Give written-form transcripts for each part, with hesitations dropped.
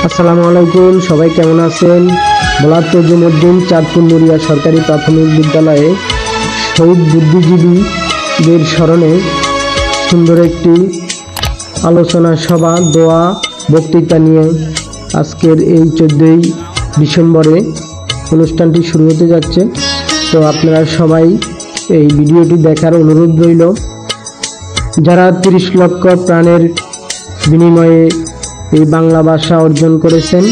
আসসালামু আলাইকুম, সবাই কেমন আছেন? ভোলার তজুমউদ্দিন চাঁদপুর নুরিয়া সরকারি প্রাথমিক বিদ্যালয়ে শহীদ বুদ্ধিজীবীদের স্মরণে সুন্দর একটি আলোচনা সভা, দোয়া, বক্তৃতা নিয়ে আজকের এই 14ই ডিসেম্বরে অনুষ্ঠানটি শুরু হতে যাচ্ছে। তো আপনারা সবাই এই ভিডিওটি দেখার অনুরোধ রইল। যারা 30 লক্ষ প্রাণের বিনিময়ে এই বাংলা ভাষা অর্জন করেছেন,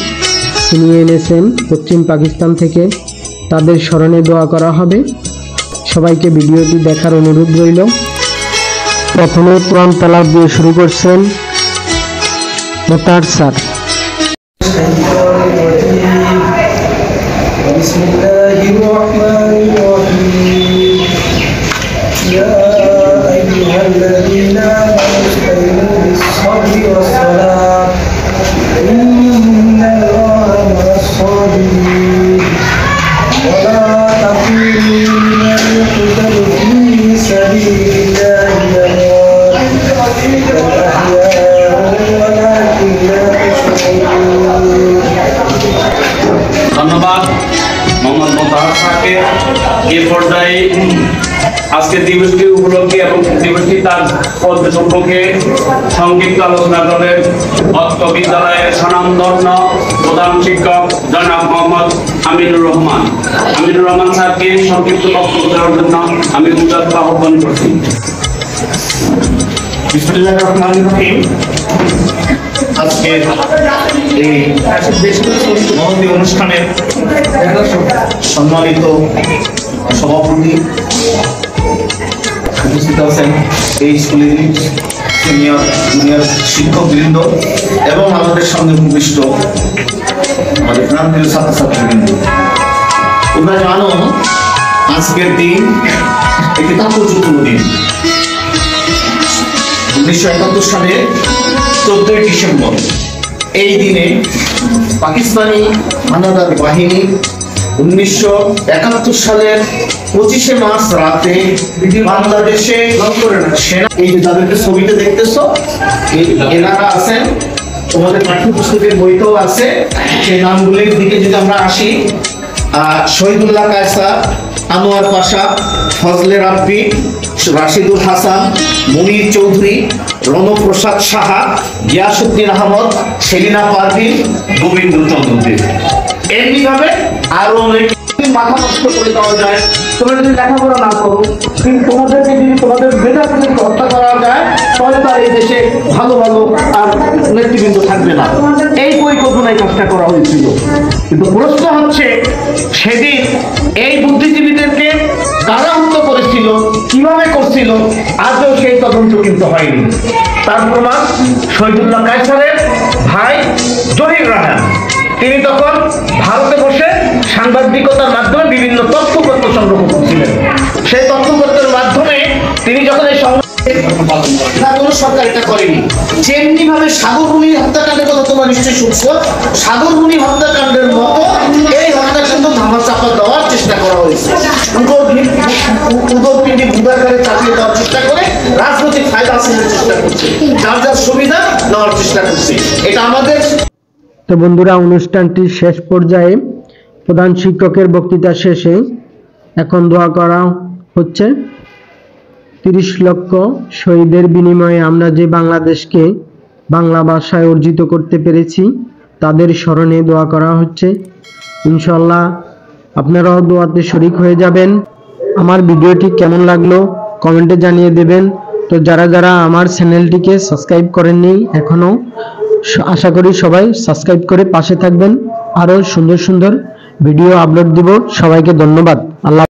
ছিনিয়ে এনেছেন পশ্চিম পাকিস্তান থেকে, তাদের স্মরণে দোয়া করা হবে। সবাইকে ভিডিওটি দেখার অনুরোধ রইল। প্রথমে কোরআন তেলাওয়াত দিয়ে শুরু করছেন মোতাহার স্যার। ধন্যবাদ মোহাম্মদ মোতাহার স্যারকে। এই পর্যায়ে আজকে দিবসটি উপলক্ষে এবং দিবসটি তার সম্পর্কে সংক্ষিপ্ত আলোচনা করবেন অত্র বিদ্যালয়ের স্বনামধন্য প্রধান শিক্ষক জনাব মোহাম্মদ আমিনুর রহমান। আমিনুর রহমান স্যারকে সংক্ষিপ্ত বক্তব্য দেওয়ার জন্য আমি উদাত্ত আহ্বান করছি। বিসমিল্লাহির রহমানির রহিম। আজকে এই মহতী অনুষ্ঠানের সম্মানিত সভাপতি উপস্থিত আছেন, এই স্কুলের সিনিয়র জুনিয়র শিক্ষকবৃন্দ এবং আমাদের সঙ্গে উপবিষ্ট আমাদের প্রান্তীয় ছাত্রছাত্রীবৃন্দ। তোমরা জানো আজকের দিন একটি তাৎপর্যপূর্ণ দিন। 1971 সালে 14ই ডিসেম্বর এই দিনে পাকিস্তানি হানাদার বাহিনী 1971 সালের 25শে মার্চ রাতে বাংলাদেশে সেনা, এই যে যাদেরকে ছবিতে দেখতেছো এনারা আছেন, তোমাদের পাঠ্যপুস্তকের বইতেও আছে, সেই নামগুলির দিকে যদি আমরা আসি, শহীদুল্লাহ কায়সার, আনোয়ার পাশা, ফজলে রাব্বি, রাশিদুল হাসান, মুনির চৌধুরী, রণপ্রসাদ সাহা, গিয়াসউদ্দিন আহমদ, সেলিনা পারভিন, গোবিন্দ চন্দ্র দেব। এমনিভাবে আরো অনেক মাথা নষ্ট করে দেওয়া যায়। তোমরা যদি লেখাপড়া না করো, কিন্তু তোমাদেরকে যদি তোমাদের মেধাকে হত্যা করা যায়, তাহলে তার এই দেশে ভালো ভালো আর নেতৃবৃন্দ থাকবে না। এই পরিকল্পনায় কাজটা করা হয়েছিল। কিন্তু প্রশ্ন হচ্ছে, সেদিন এই বুদ্ধিজীবীদেরকে কারা হত্যা করেছিল, কিভাবে করছিল, আজও সেই তদন্ত কিন্তু হয়নি। তার প্রমাণ শহীদুল্লাহ কায়সারের ভাই জহির রায়হান। তিনি তখন ভারতে বসে সাংবাদিকতার মাধ্যমে বিভিন্ন তথ্যপত্র সংগ্রহ করছিলেন। সেই তথ্যপত্রের মাধ্যমে তিনি যখন এই কোনো সরকার এটা করেনি। যেমনি ভাবে সাগররুনি হত্যাকাণ্ডের কথা তোমরা নিশ্চয়ই শুনছো, সাগররুনি হত্যাকাণ্ডের মতো এই হত্যাকাণ্ড ধামাচাপা দেওয়ার চেষ্টা করা হয়েছে। উদরপিণ্ডি ভূদাকারে চাপিয়ে দেওয়ার চেষ্টা করে রাজনৈতিক ফায়দা হাসিলের চেষ্টা করছে, যার যার সুবিধা নেওয়ার চেষ্টা করছে। এটা আমাদের। তো বন্ধুরা, অনুষ্ঠানটি শেষ পর্যায়ে প্রধান শিক্ষকের বক্তৃতা শেষে এখন দোয়া করা হচ্ছে। 30 লক্ষ শহীদের বিনিময়ে আমরা যে বাংলাদেশকে বাংলা ভাষায় অর্জিত করতে পেরেছি, তাদের স্মরণে দোয়া করা হচ্ছে। ইনশাআল্লাহ আপনারাও দোয়াতে শরীক হয়ে যাবেন। আমার ভিডিওটি কেমন লাগলো কমেন্টে জানিয়ে দেবেন। তো যারা যারা আমার চ্যানেলটিকে সাবস্ক্রাইব করেননি এখনো, আশা করি সবাই সাবস্ক্রাইব করে পাশে থাকবেন। আরো সুন্দর সুন্দর ভিডিও আপলোড দিব। সবাইকে ধন্যবাদ। আল্লাহ।